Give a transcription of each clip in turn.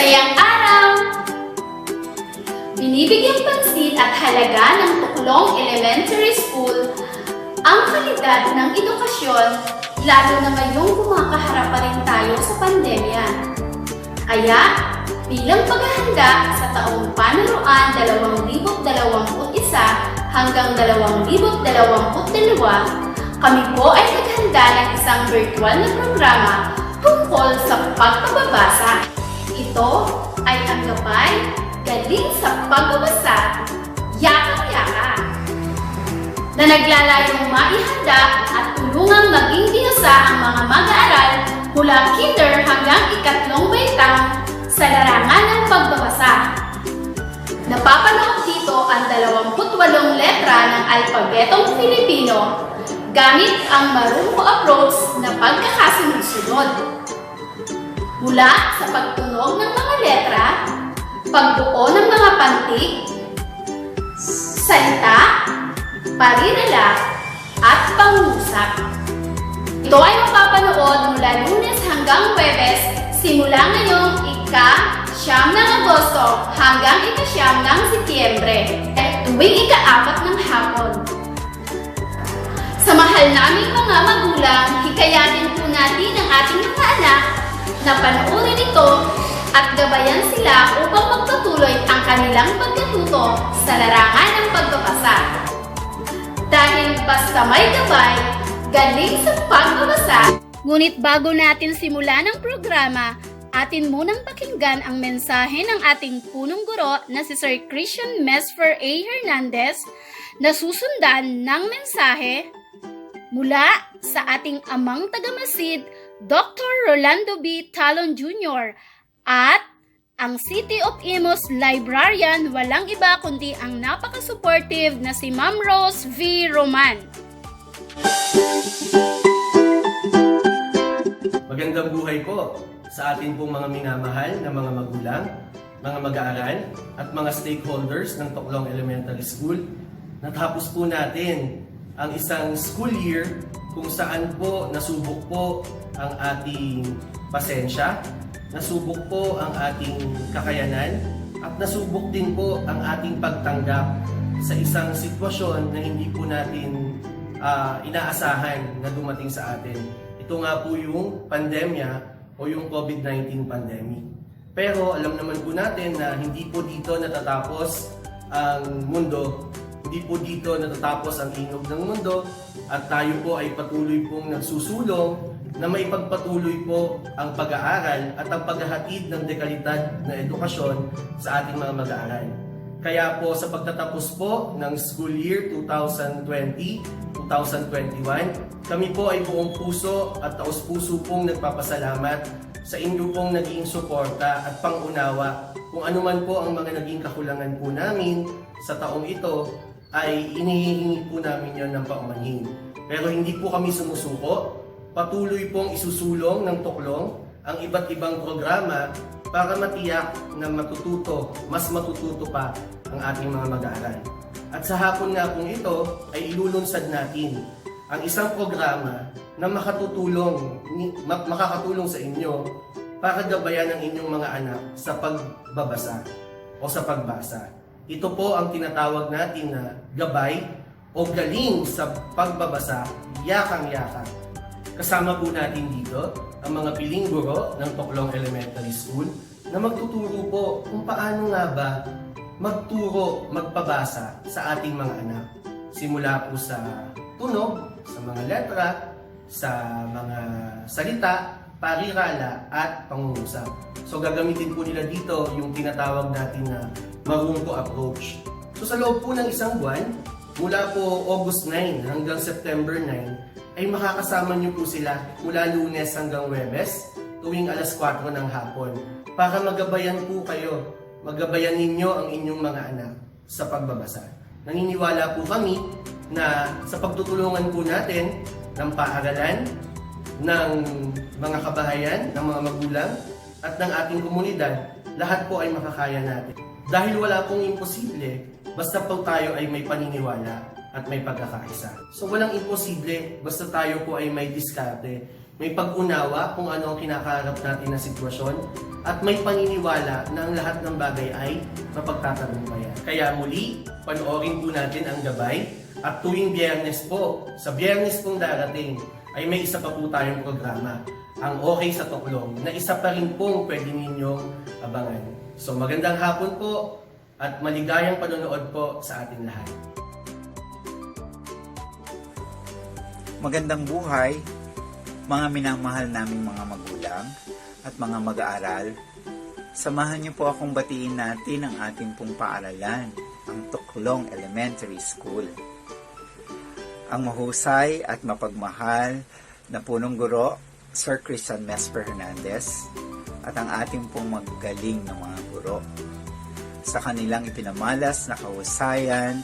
Masayang araw! Binibigyang pansin at halaga ng Tuklong Elementary School ang kalidad ng edukasyon, lalo na ngayong kumakaharap pa rin tayo sa pandemya. Kaya, bilang paghahanda sa taong panuruan 2021 hanggang 2022, kami po ay naghanda ng isang virtual na programa tungkol sa pagpababasa. Ito ay ang gabay galing sa pagbabasa, Yakang-Yaka, na naglalayong maihanda at tulungang maging dinusa ang mga mag-aaral mula kinder hanggang ikatlong baitang sa larangan ng pagbabasa. Napapanood dito ang 28 letra ng alpabetong Filipino gamit ang marunong approach na pagkakasunod-sunod. Mula sa pagtunog ng mga letra, pagbuo ng mga pantig, salita, parirala, at pangusap. Ito ay mapapanood mula Lunes hanggang Huwebes simula ngayong ika-9 ng Agosto hanggang ika-9 ng Setyembre tuwing ika-4 ng hapon. Sa mahal naming mga magulang, hikayatin po natin ang ating mga anak na panoorin ito at gabayan sila upang magpatuloy ang kanilang pagkatuto sa larangan ng pagbabasa. Dahil basta may gabay, galing sa pagbabasa. Ngunit bago natin simulan ang programa, atin munang pakinggan ang mensahe ng ating punong guro na si Sir Christian Mesfer A. Hernandez na susundan ng mensahe mula sa ating amang tagamasid, Dr. Rolando B. Talon Jr. at ang City of Imus Librarian, walang iba kundi ang napaka-supportive na si Ma'am Rose V. Roman. Magandang buhay po sa ating pong mga minamahal na mga magulang, mga mag-aaral at mga stakeholders ng Tuklong Elementary School. Natapos po natin ang isang school year kung saan po nasubok po ang ating pasensya, nasubok po ang ating kakayanan, at nasubok din po ang ating pagtanggap sa isang sitwasyon na hindi po natin inaasahan na dumating sa atin. Ito nga po yung pandemya o yung COVID-19 pandemic. Pero alam naman po natin na hindi po dito natatapos ang mundo, hindi po dito natatapos ang inog ng mundo, at tayo po ay patuloy pong nagsusulong na maipagpatuloy po ang pag-aaral at ang paghahatid ng dekalidad na edukasyon sa ating mga mag-aaral. Kaya po sa pagtatapos po ng school year 2020-2021, kami po ay buong puso at taos-puso pong nagpapasalamat sa inyo pong naging suporta at pangunawa kung anuman po ang mga naging kakulangan po namin sa taong ito, ay inihihingi po namin yon ng paumanhin. Pero hindi po kami sumusuko. Patuloy pong isusulong ng Tuklong ang iba't ibang programa para matiyak na mas matututo pa ang ating mga mag-aaral. At sa hapon nga pong ito ay ilulunsad natin ang isang programa na makakatulong sa inyo para gabayan ang inyong mga anak sa pagbabasa o sa pagbasa. Ito po ang tinatawag natin na gabay o galing sa pagbabasa, Yakang-Yaka. Kasama po natin dito ang mga piling guro ng Tuklong Elementary School na magtuturo po kung paano nga ba magpabasa sa ating mga anak. Simula po sa tunog, sa mga letra, sa mga salita, parirala, at pangungusap. So gagamitin po nila dito yung tinatawag natin na marunong approach. So sa loob po ng isang buwan, mula po August 9 hanggang September 9, ay makakasama niyo po sila mula Lunes hanggang Huwebes tuwing alas 4 ng hapon para magabayan po kayo, magabayan ninyo ang inyong mga anak sa pagbabasa. Naniniwala po kami na sa pagtutulungan po natin ng paaralan, ng mga kabahayan, ng mga magulang, at ng ating komunidad, lahat po ay makakaya natin. Dahil wala pong imposible, basta po tayo ay may paniniwala at may pagkakaisa. So walang imposible, basta tayo po ay may diskarte. may pag-unawa kung ano ang kinakaharap natin na sitwasyon, at may paniniwala na ang lahat ng bagay ay mapagtatagumpayan. Kaya muli, panoorin po natin ang gabay, at tuwing Biyernes po, sa Biyernes pong darating, ay may isa pa po tayong programa, ang Okay sa Tuklong, na isa pa rin pong pwede ninyong abangan. So magandang hapon po, at maligayang panonood po sa ating lahat. Magandang buhay, mga minamahal naming mga magulang at mga mag-aaral. Samahan niyo po akong batiin natin ang ating pong paaralan, ang Tuklong Elementary School. Ang mahusay at mapagmahal na punong guro, Sir Christian Mesper Hernandez, at ang ating pong magaling na mga guro. Sa kanilang ipinamalas na kahusayan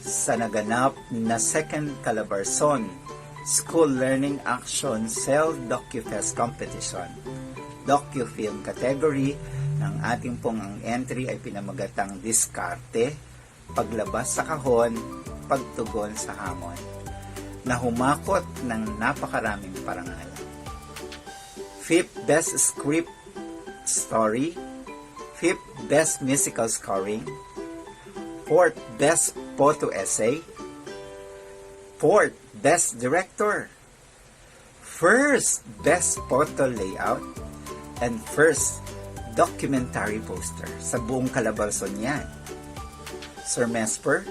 sa naganap na Second Calabarzon School Learning Action Cell DocuFest Competition, DocuFilm category, ng ating pong ang entry ay pinamagatang diskarte, paglabas sa kahon, pagtugon sa hamon, na humakot ng napakaraming parangal. 5th Best Script Story, 5th Best Musical Scoring, 4th Best Photo Essay, 4th Best Director, 1st Best Photo Layout, and 1st Documentary Poster. Sa buong Calabarzon yan. Sir Mesper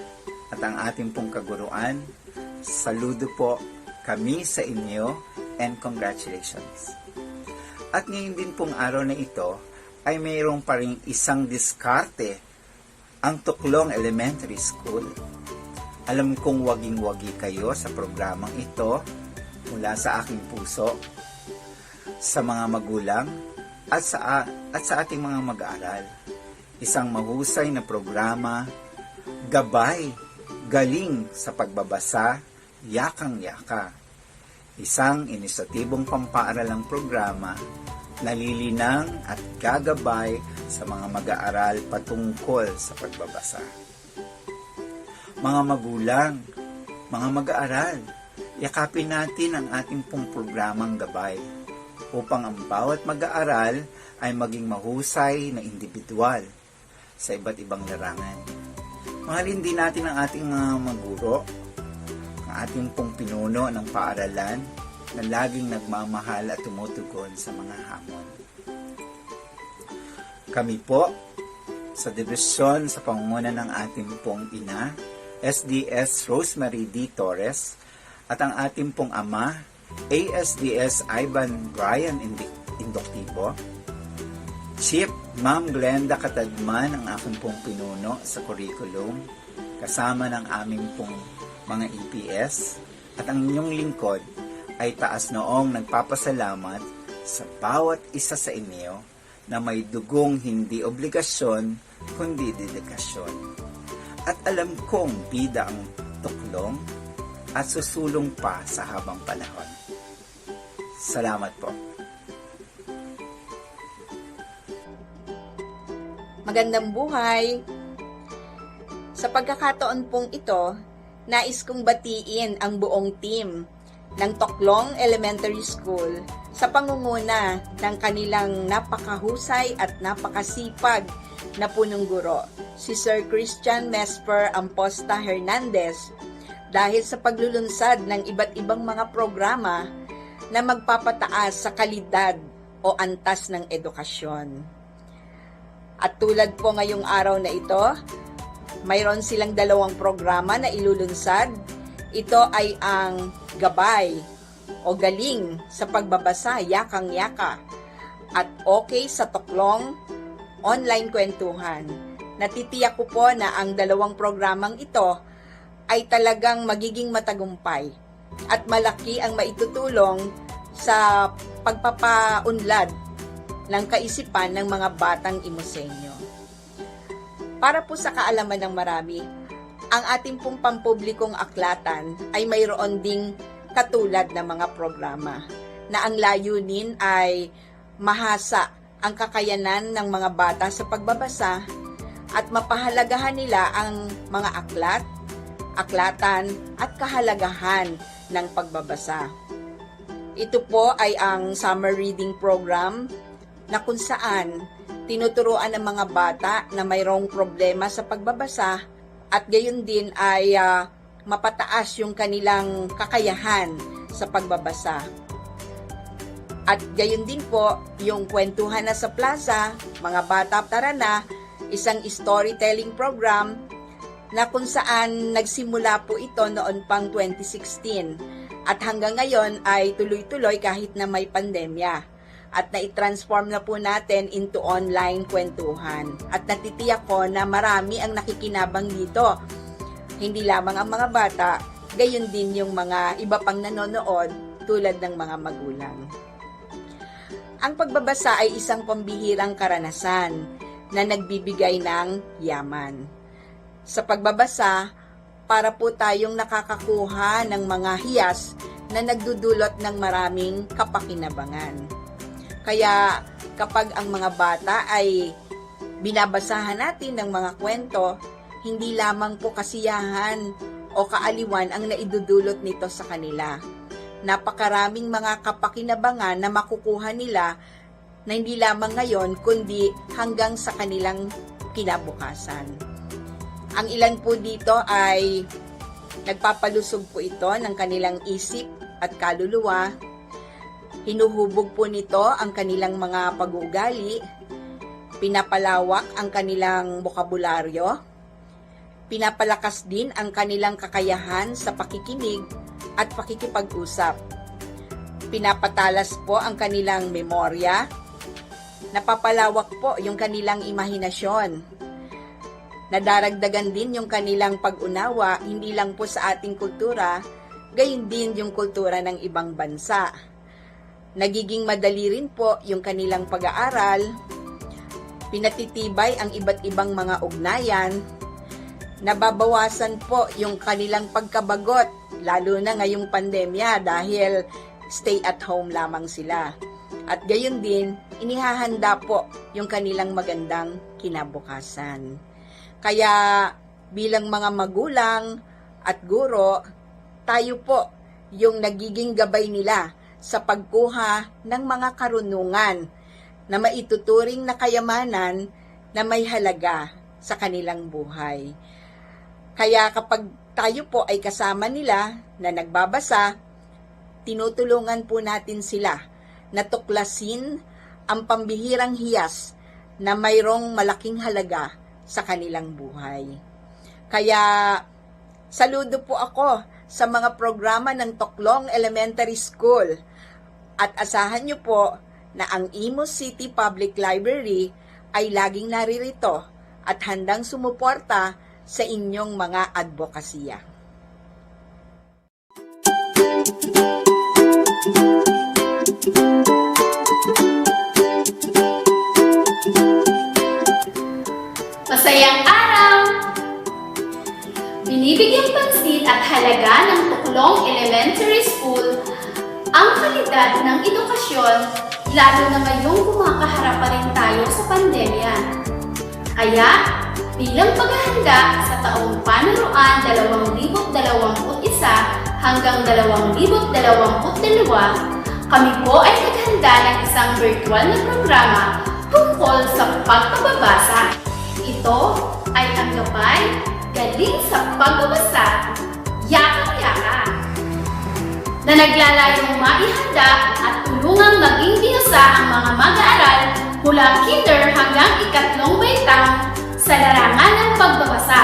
at ang ating pong kaguruan, saludo po kami sa inyo and congratulations. At ngayon din pong araw na ito ay mayroong pa rin isang diskarte ang Tuklong Elementary School. Alam kong waging-wagi kayo sa programang ito mula sa aking puso, sa mga magulang at sa ating mga mag-aaral. Isang mahusay na programa, gabay, galing sa pagbabasa, yakang-yaka. Isang inisyatibong pampaaralang programa, nalilinang at gagabay sa mga mag-aaral patungkol sa pagbabasa. Mga magulang, mga mag-aaral, yakapin natin ang ating pong programang gabay upang ang bawat mag-aaral ay maging mahusay na individual sa iba't ibang larangan. Mahalin din natin ang ating mga maguro, ang ating pong pinuno ng paaralan na laging nagmamahal at tumutugon sa mga hamon. Kami po, sa dibisyon sa pangunguna ng ating pong ina, SDS Rosemary D. Torres, at ang ating pong ama, ASDS Ivan Brian Indoctivo, Chief Ma'am Glenda Katagman, ang aking pong pinuno sa curriculum, kasama ng aming pong mga EPS, at ang inyong lingkod ay taas noong nagpapasalamat sa bawat isa sa inyo na may dugong hindi obligasyon kundi dedikasyon. At alam kong bida ang tuklong at susulong pa sa habang panahon. Salamat po. Magandang buhay! Sa pagkakataon pong ito, nais kong batiin ang buong team ng Tuklong Elementary School sa pangunguna ng kanilang napakahusay at napakasipag na punong guro, si Sir Christian Mesper Amposta Hernandez, dahil sa paglulunsad ng iba't ibang mga programa na magpapataas sa kalidad o antas ng edukasyon. At tulad po ngayong araw na ito, mayroon silang 2 programa na ilulunsad. Ito ay ang gabay o galing sa pagbabasa, yakang-yaka, at okay sa tuklong online kwentuhan. Natitiyak ko po na ang 2 programang ito ay talagang magiging matagumpay at malaki ang maitutulong sa pagpapaunlad ng kaisipan ng mga batang Imosenyo. Para po sa kaalaman ng marami, ang ating pong pampublikong aklatan ay mayroon ding katulad na mga programa na ang layunin ay mahasa ang kakayanan ng mga bata sa pagbabasa at mapahalagahan nila ang mga aklat, aklatan at kahalagahan ng pagbabasa. Ito po ay ang summer reading program na kung saan tinuturuan ng mga bata na mayroong problema sa pagbabasa at gayon din ay mapataas yung kanilang kakayahan sa pagbabasa. At gayon din po, yung kwentuhan na sa plaza, mga bata tara na, isang storytelling program na kung saan nagsimula po ito noon pang 2016 at hanggang ngayon ay tuloy-tuloy kahit na may pandemya. At na-transform na po natin into online kwentuhan. At natitiyak ko na marami ang nakikinabang dito. Hindi lamang ang mga bata, gayon din yung mga iba pang nanonood tulad ng mga magulang. Ang pagbabasa ay isang pambihirang karanasan na nagbibigay ng yaman. Sa pagbabasa, para po tayong nakakakuha ng mga hiyas na nagdudulot ng maraming kapakinabangan. Kaya kapag ang mga bata ay binabasahan natin ng mga kwento, hindi lamang po kasiyahan o kaaliwan ang naidudulot nito sa kanila. Napakaraming mga kapakinabangan na makukuha nila na hindi lamang ngayon kundi hanggang sa kanilang kinabukasan. Ang ilan po dito ay nagpapalusog po ito ng kanilang isip at kaluluwa. Hinuhubog po nito ang kanilang mga pag-uugali, pinapalawak ang kanilang bokabularyo, pinapalakas din ang kanilang kakayahan sa pakikinig at pakikipag-usap. Pinapatalas po ang kanilang memorya, napapalawak po yung kanilang imahinasyon. Nadaragdagan din yung kanilang pag-unawa, hindi lang po sa ating kultura, gayon din yung kultura ng ibang bansa. Nagiging madali rin po yung kanilang pag-aaral, pinatitibay ang iba't ibang mga ugnayan, nababawasan po yung kanilang pagkabagot, lalo na ngayong pandemya dahil stay at home lamang sila. At gayon din, inihahanda po yung kanilang magandang kinabukasan. Kaya bilang mga magulang at guro, tayo po yung nagiging gabay nila sa pagkuha ng mga karunungan na maituturing na kayamanan na may halaga sa kanilang buhay. Kaya kapag tayo po ay kasama nila na nagbabasa, tinutulungan po natin sila na tuklasin ang pambihirang hiyas na mayroong malaking halaga sa kanilang buhay. Kaya saludo po ako sa mga programa ng Toklong Elementary School at asahan niyo po na ang Imus City Public Library ay laging naririto at handang sumuporta sa inyong mga advokasya. Masayang araw! Binibigyang pansin at halaga ng Toklong Elementary School ang kalidad ng edukasyon, lalo na ngayong kumakaharap pa rin tayo sa pandemya. Kaya, bilang paghahanda sa taong panuruan 2021 hanggang 2022, kami po ay naghanda ng isang virtual na programa tungkol sa pagpababasa. Ito ay ang gabay galing sa pagbabasa, Yaka-Yaka, na naglalayong maihanda at tulungang maging dinusa ang mga mag-aaral mula kinder hanggang ikatlong baitang sa larangan ng pagbabasa.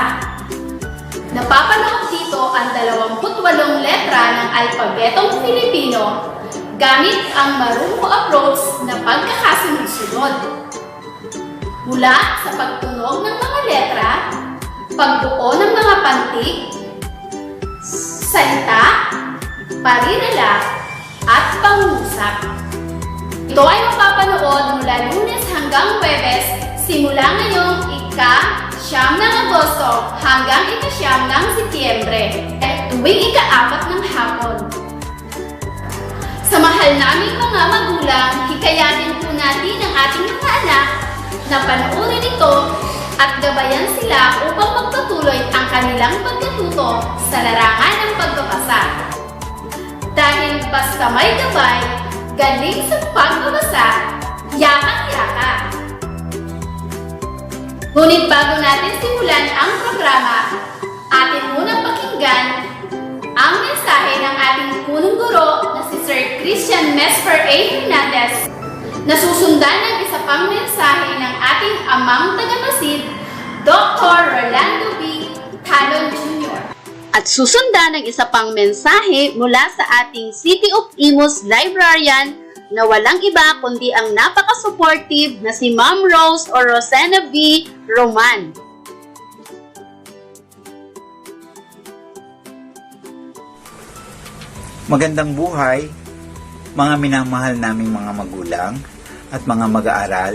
Napapanood dito ang 28 letra ng alpabetong Filipino gamit ang marunong approach na pagkakasunod-sunod. Mula sa pagtunog ng mga letra, pagbuo ng mga pantig, salita, parirala, at pangusap. Ito ay mapapanood mula Lunes hanggang Huwebes simula ngayong ika-9 ng Agosto hanggang ika-9 ng Setyembre at tuwing ika-4 ng hapon. Sa mahal naming mga magulang, hikayatin po natin ang ating mga anak na panoorin ito at gabayan sila upang magpatuloy ang kanilang pagkatuto sa larangan ng pagbabasa. Dahil basta basta may gabay, galing sa pagbabasa, yakang-yaka. Ngunit bago natin simulan ang programa, atin munang pakinggan ang mensahe ng ating punong guro na si Sir Christian Mesper A. Hernandez, na susundan ng isa pang mensahe ng ating amang tagamasid, Dr. Rolando B. Talon Jr. At susundan ng isa pang mensahe mula sa ating City of Imus librarian na walang iba kundi ang napaka-supportive na si Ma'am Rose o Rosena V. Roman. Magandang buhay, mga minamahal naming mga magulang at mga mag-aaral.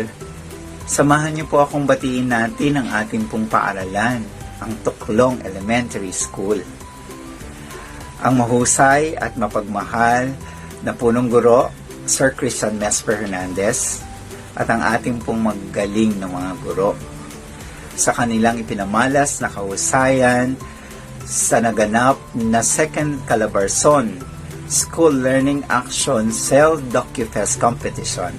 Samahan niyo po akong batiin natin ang ating pong paaralan, ang Tuklong Elementary School. Ang mahusay at mapagmahal na punong guro, Sir Christian Mesper Hernandez, at ang ating pong magaling na mga guro sa kanilang ipinamalas na kahusayan sa naganap na Second Calabarzon School Learning Action Cell DocuFest Competition,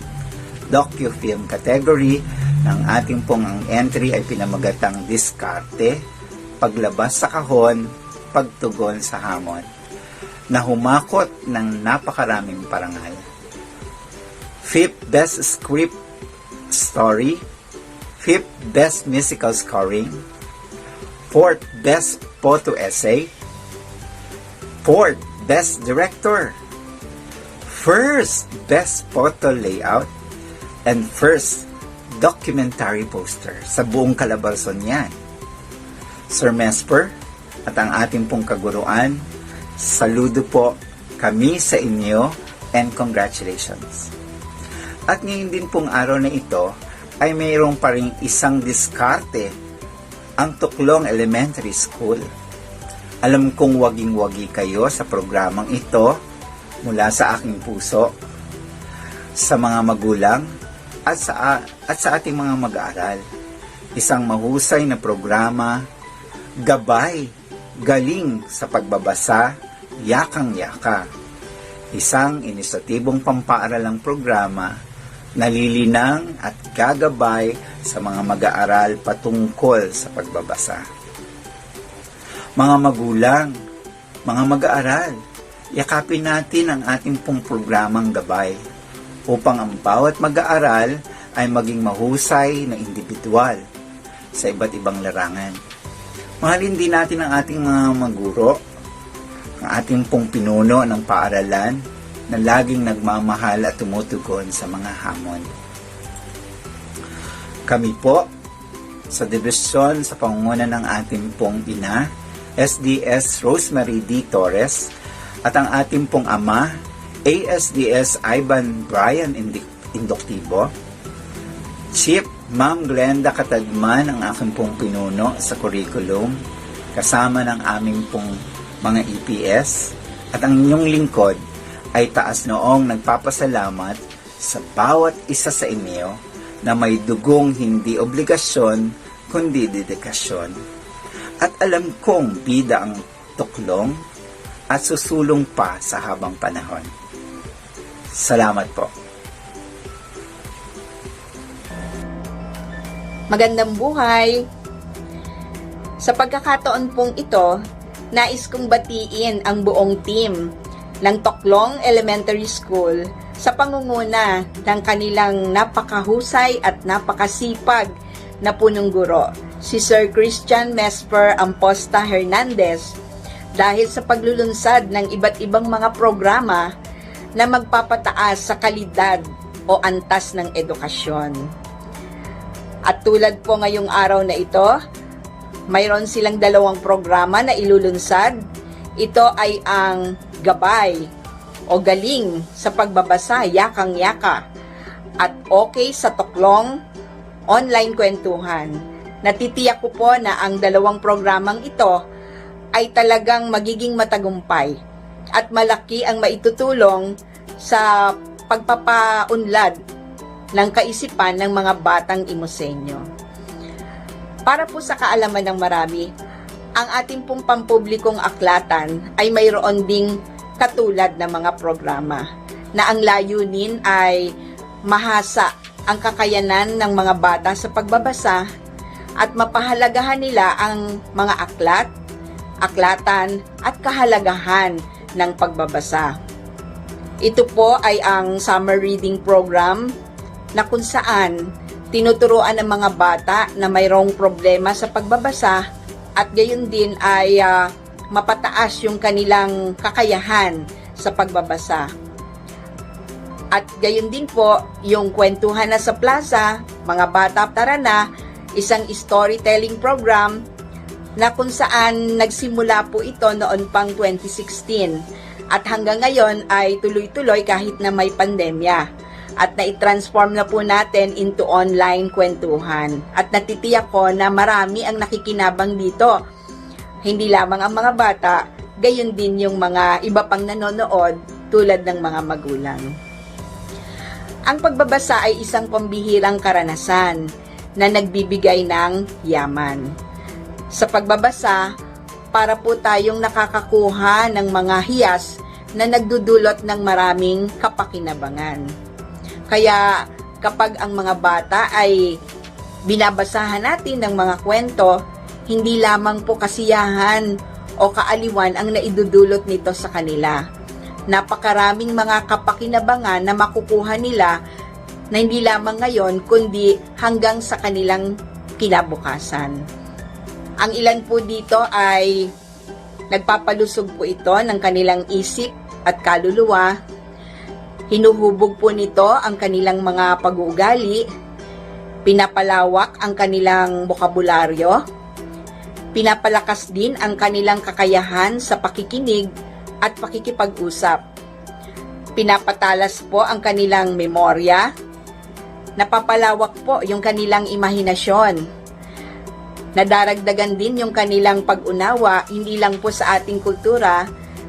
DocuFilm category. Ng ating pong ang entry ay pinamagatang diskarte, paglabas sa kahon, pagtugon sa hamon, na humakot ng napakaraming parangal. 5th Best Script Story, 5th Best Musical Scoring, 4th Best Photo Essay, 4th Best Director, 1st Best Photo Layout, and 1st Documentary Poster sa buong Calabarzon yan. Sir Mesper at ang ating pong kaguruan, saludo po kami sa inyo and congratulations. At ngayon din pong araw na ito ay mayroong pa rin isang diskarte ang Tuklong Elementary School. Alam kong waging-wagi kayo sa programang ito mula sa aking puso, sa mga magulang at sa ating mga mag-aaral. Isang mahusay na programa, gabay, galing sa pagbabasa, yakang-yaka. Isang inisyatibong pampaaralang programa, nalilinang at gagabay sa mga mag-aaral patungkol sa pagbabasa. Mga magulang, mga mag-aaral, yakapin natin ang ating pong programang gabay upang ang bawat mag-aaral ay maging mahusay na individual sa iba't ibang larangan. Mahalin din natin ang ating mga maguro, ang ating pong pinuno ng paaralan na laging nagmamahal at tumutugon sa mga hamon. Kami po, sa dibisyon sa pangunguna ng ating pong ina, SDS Rosemary D. Torres, at ang ating pong ama, ASDS Ivan Brian Indoctivo, Chief Ma'am Glenda Katagman ang aking pong pinuno sa curriculum, kasama ng aming pong mga EPS, at ang inyong lingkod ay taas noong nagpapasalamat sa bawat isa sa inyo na may dugong hindi obligasyon kundi dedikasyon. At alam kong bida ang tuklong at susulong pa sa habang panahon. Salamat po. Magandang buhay! Sa pagkakataon pong ito, nais kong batiin ang buong team ng Tuklong Elementary School sa pangunguna ng kanilang napakahusay at napakasipag na punong guro, si Sir Christian Mesper Amposta Hernandez, dahil sa paglulunsad ng iba't ibang mga programa na magpapataas sa kalidad o antas ng edukasyon. At tulad po ngayong araw na ito, mayroon silang 2 programa na ilulunsad. Ito ay ang gabay o galing sa pagbabasa, yakang-yaka, at okay sa tuklong online kwentuhan. Natitiyak ko po na ang 2 programang ito ay talagang magiging matagumpay at malaki ang maitutulong sa pagpapaunlad ng kaisipan ng mga batang Imusenyo. Para po sa kaalaman ng marami, ang ating pong pampublikong aklatan ay mayroon ding katulad ng mga programa na ang layunin ay mahasa ang kakayanan ng mga bata sa pagbabasa at mapahalagahan nila ang mga aklat, aklatan at kahalagahan ng pagbabasa. Ito po ay ang summer reading program na kung saan tinuturuan ng mga bata na mayroong problema sa pagbabasa at gayon din ay mapataas yung kanilang kakayahan sa pagbabasa. At gayon din po, yung Kwentuhan na sa Plaza, Mga Bata Tara Na, isang storytelling program na kung saan nagsimula po ito noon pang 2016 at hanggang ngayon ay tuloy-tuloy kahit na may pandemya. At na-transform na po natin into online kwentuhan. At natitiyak ko na marami ang nakikinabang dito. Hindi lamang ang mga bata, gayon din yung mga iba pang nanonood tulad ng mga magulang. Ang pagbabasa ay isang pambihirang karanasan na nagbibigay ng yaman. Sa pagbabasa, para po tayong nakakakuha ng mga hiyas na nagdudulot ng maraming kapakinabangan. Kaya kapag ang mga bata ay binabasahan natin ng mga kwento, hindi lamang po kasiyahan o kaaliwan ang naidudulot nito sa kanila. Napakaraming mga kapakinabangan na makukuha nila na hindi lamang ngayon kundi hanggang sa kanilang kinabukasan. Ang ilan po dito ay nagpapalusog po ito ng kanilang isip at kaluluwa. Hinuhubog po nito ang kanilang mga pag-uugali, pinapalawak ang kanilang bokabularyo, pinapalakas din ang kanilang kakayahan sa pakikinig at pakikipag-usap. Pinapatalas po ang kanilang memorya, napapalawak po yung kanilang imahinasyon, nadaragdagan din yung kanilang pag-unawa hindi lang po sa ating kultura,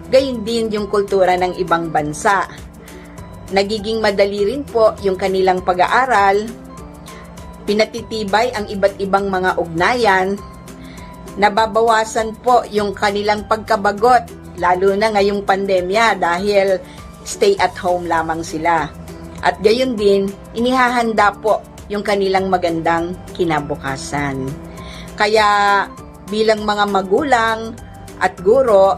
gayon din yung kultura ng ibang bansa. Nagiging madali rin po yung kanilang pag-aaral, pinatitibay ang iba't ibang mga ugnayan, nababawasan po yung kanilang pagkabagot, lalo na ngayong pandemya dahil stay at home lamang sila. At gayon din, inihahanda po yung kanilang magandang kinabukasan. Kaya bilang mga magulang at guro,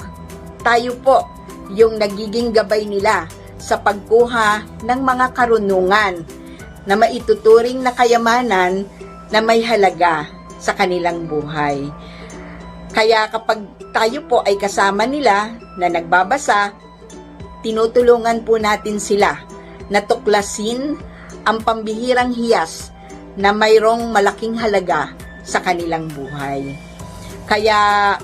tayo po yung nagiging gabay nila sa pagkuha ng mga karunungan na maituturing na kayamanan na may halaga sa kanilang buhay. Kaya kapag tayo po ay kasama nila na nagbabasa, tinutulungan po natin sila na tuklasin ang pambihirang hiyas na mayroong malaking halaga sa kanilang buhay. Kaya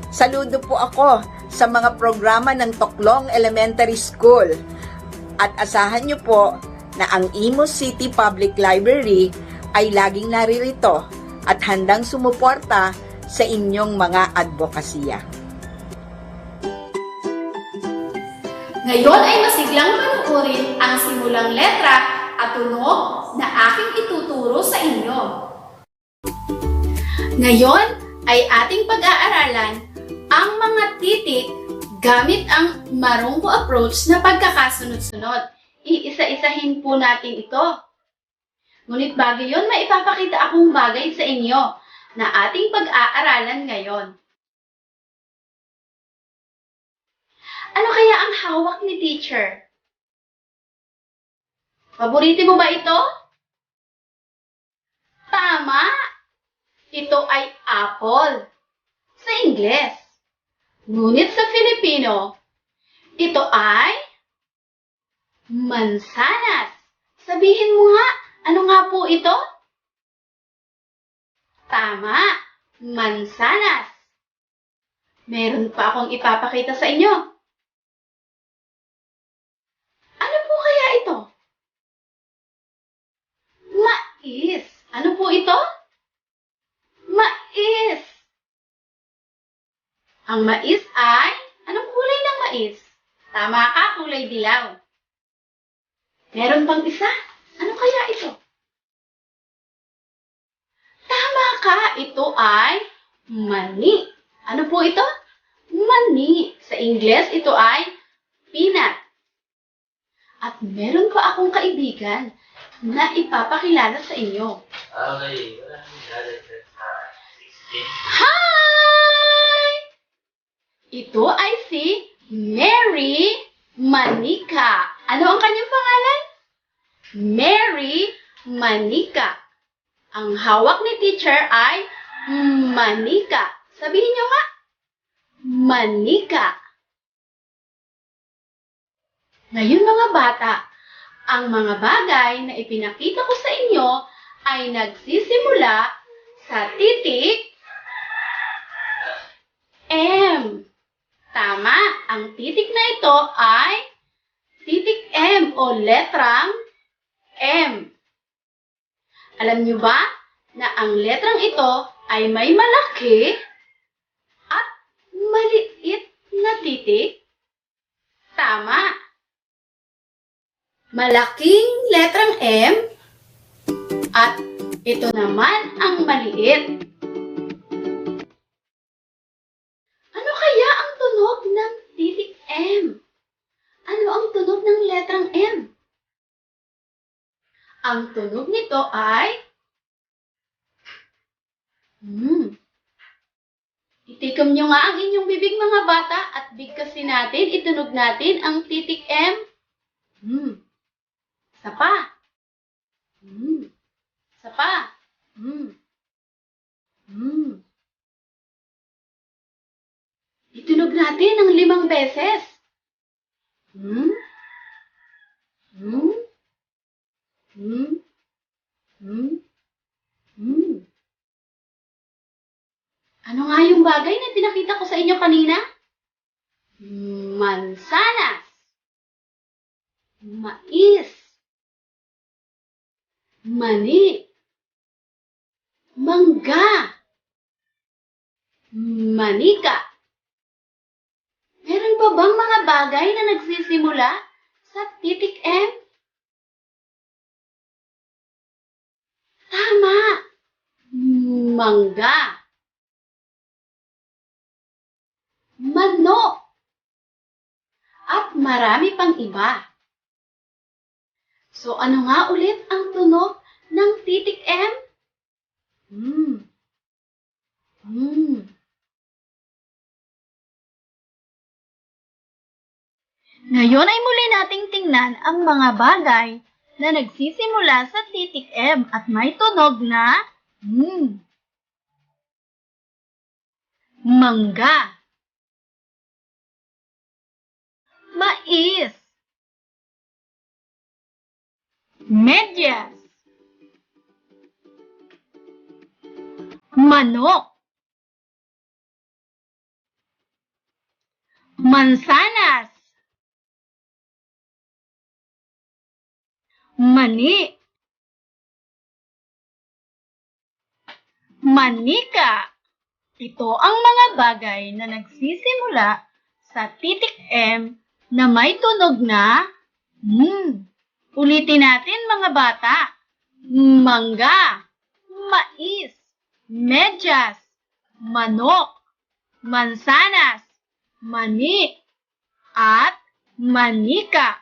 saludo po ako sa mga programa ng Toclong Elementary School at asahan niyo po na ang Imus City Public Library ay laging naririto at handang sumuporta sa inyong mga advokasya. Ngayon ay masiglang panuorin ang simulang letra at tunog na aking ituturo sa inyo. Ngayon ay ating pag-aaralan ang mga titik gamit ang Marungko approach na pagkakasunod-sunod. Iisa-isahin po natin ito. Ngunit bago yun, may ipapakita akong bagay sa inyo na ating pag-aaralan ngayon. Ano kaya ang hawak ni teacher? Paborito mo ba ito? Tama! Ito ay apple sa Ingles. Ngunit sa Filipino, ito ay mansanas. Sabihin mo nga, ano nga po ito? Tama, mansanas. Meron pa akong ipapakita sa inyo. Ano po kaya ito? Mais. Ano po ito? Mais. Ang mais ay, anong kulay ng mais? Tama ka, kulay dilaw. Meron pang isa. Ano kaya ito? Tama ka, ito ay mani. Ano po ito? Mani. Sa Ingles, ito ay peanut. At meron pa akong kaibigan na ipapakilala sa inyo. Okay. Hi! Ito ay si Mary Manika. Ano ang kanyang pangalan? Mary Manika. Ang hawak ni teacher ay Manika. Sabihin niyo nga, Manika. Ngayon mga bata, ang mga bagay na ipinakita ko sa inyo ay nagsisimula sa titik M. Tama, ang titik na ito ay titik M o letrang M. Alam niyo ba na ang letrang ito ay may malaki at maliit na titik? Tama. Malaking letrang M at ito naman ang maliit. Ano kaya ang tunog ng titik M? Ano ang tunog ng letrang M? Ang tunog nito ay Itikom nyo nga ang inyong bibig mga bata at bigkasin natin, itunog natin ang titik M. Isa pa. Isa pa. Itunog natin ng 5 beses. Ano nga yung bagay na pinakita ko sa inyo kanina? Mansanas. Mais. Mani. Mangga. Manika. Meron pa bang mga bagay na nagsisimula sa titik M? Tama. Mangga. Manok. At marami pang iba. So ano nga ulit ang tunog ng titik M? Ngayon ay muli nating tingnan ang mga bagay na nagsisimula sa titik M at may tunog na mangga, mais, medyas, manok, mansanas, mani, manika. Ito ang mga bagay na nagsisimula sa titik M na may tunog na Ulitin natin mga bata. Mangga, mais, medyas, manok, mansanas, mani, at manika.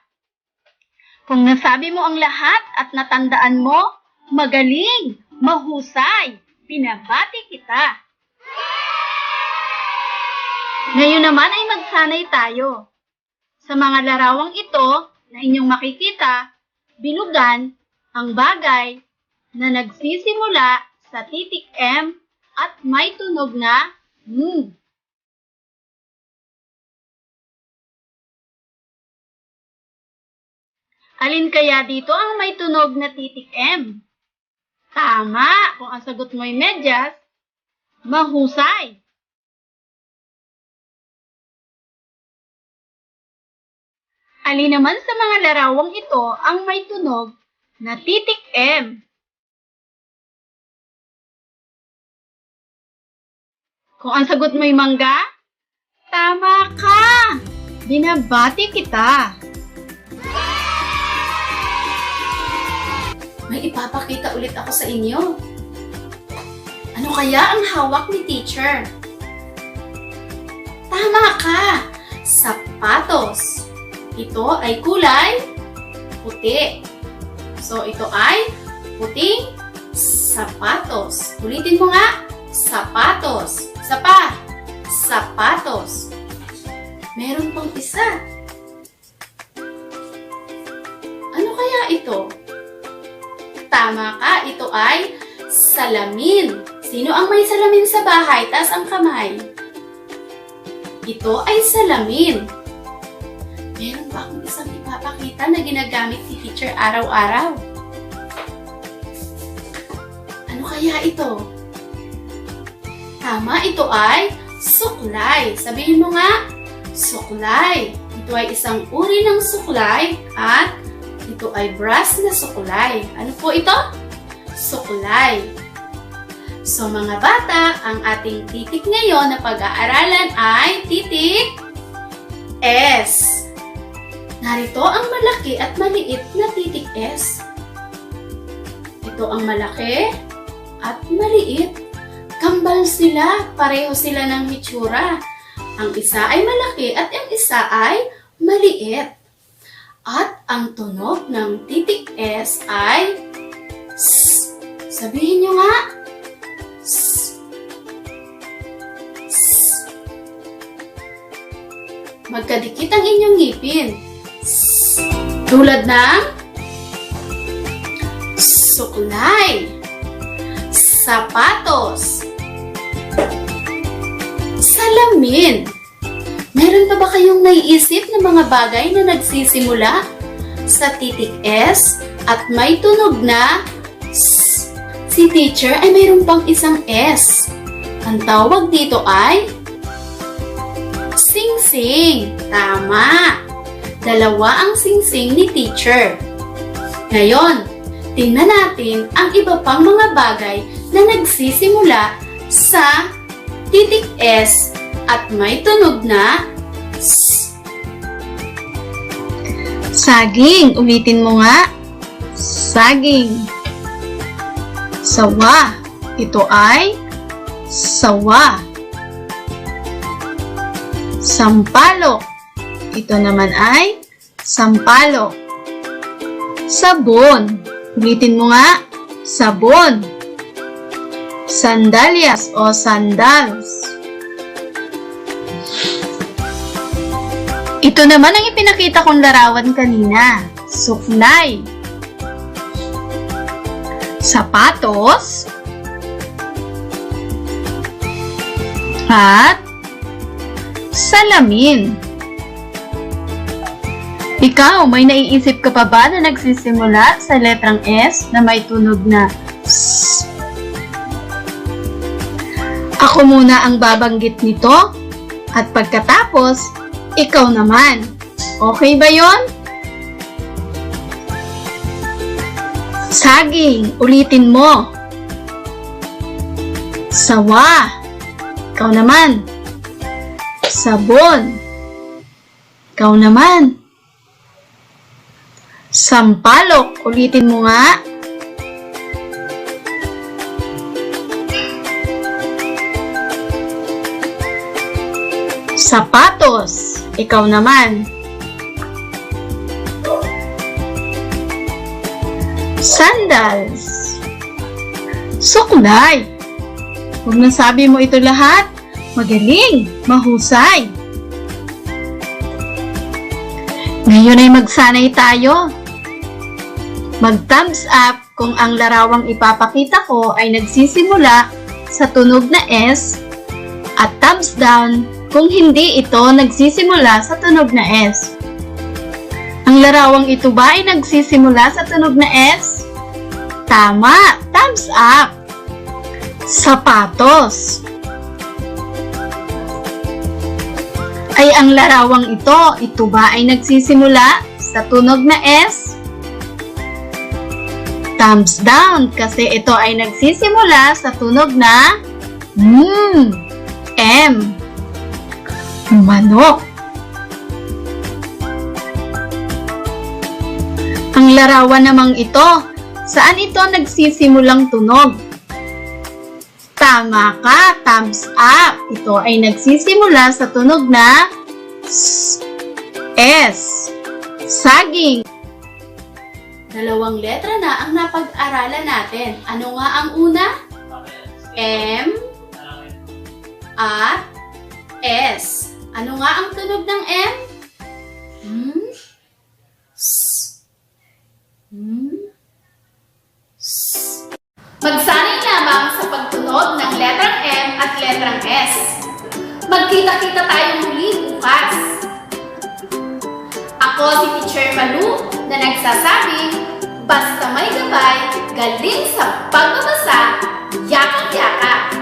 Kung nasabi mo ang lahat at natandaan mo, magaling, mahusay, pinabati kita. Ngayon naman ay magsanay tayo. Sa mga larawang ito na inyong makikita, bilugan ang bagay na nagsisimula sa titik M at may tunog na Alin kaya dito ang may tunog na titik M? Tama! Kung ang sagot mo ay medyas, mahusay. Alin naman sa mga larawang ito ang may tunog na titik M? Kung ang sagot mo ay mangga, tama ka! Binabati kita! May ipapakita ulit ako sa inyo. Ano kaya ang hawak ni teacher? Tama ka! Sapatos! ito ay kulay puti. So, ito ay puting sapatos. Ulitin mo nga, sapatos. Isa pa, sapatos. Meron pang isa. Ano kaya ito? Tama ka, ito ay salamin. Sino ang may salamin sa bahay? Taas ang kamay. Ito ay salamin. Meron pa akong isang ipapakita na ginagamit ni teacher araw-araw. Ano kaya ito? Tama, ito ay suklay. Sabihin mo nga, suklay. Ito ay isang uri ng suklay at ito ay brass na suklay. Ano po ito? Suklay. So mga bata, ang ating titik ngayon na pag-aaralan ay titik S. Narito ang malaki at maliit na titik S. Ito ang malaki at maliit. Kambal sila, pareho sila ng hitsura. Ang isa ay malaki at ang isa ay maliit. At ang tunog ng titik S ay S. Sabihin nyo nga, S. S. Magkadikit ang inyong ngipin. S. Tulad ng suklay, sapatos, salamin. Meron pa ba kayong naiisip na mga bagay na nagsisimula sa titik S at may tunog na S? Si teacher ay mayroon pang isang S. Ang tawag dito ay sing-sing. Tama. Dalawa ang sing-sing ni teacher. Ngayon, tingnan natin ang iba pang mga bagay na nagsisimula sa titik S at may tunog na S. Saging. Ulitin mo nga. Saging. Sawa. Ito ay sawa. Sampalok. Ito naman ay sampalok. Sabon. Ulitin mo nga. Sabon. Sandalyas o sandals. Ito naman ang ipinakita kong larawan kanina. Suklay. Sapatos. At salamin. Ikaw, may naiisip ka pa ba na nagsisimula sa letrang S na may tunog na S? Ako muna ang babanggit nito at pagkatapos, ikaw naman. Okay ba yon? Saging, ulitin mo. Sawa. Ikaw naman. Sabon. Ikaw naman. Sampalok, ulitin mo nga. Sapatos, ikaw naman. Sandals. Suklay. Huwag nasabi mo ito lahat. Magaling, mahusay. Ngayon ay magsanay tayo. Mag-thumbs up kung ang larawang ipapakita ko ay nagsisimula sa tunog na S at thumbs down kung hindi ito nagsisimula sa tunog na S. Ang larawang ito ba ay nagsisimula sa tunog na S? Tama! Thumbs up! Sapatos. Ay ang larawang ito ba ay nagsisimula sa tunog na S? Thumbs down kasi ito ay nagsisimula sa tunog na M. Manok. Ang larawan namang ito, saan ito nagsisimulang tunog? Tama ka, thumbs up. Ito ay nagsisimula sa tunog na S. Saging. Dalawang letra na ang napag-aralan natin. Ano nga ang una? M at S. Ano nga ang tunog ng M? S. S. Magsanay lamang sa pagtunog ng letrang M at letrang S. Magkita-kita tayo muli bukas. Ako si Teacher Malu na nagsasabing, basta may gabay, galing sa pagbabasa, yakang-yaka.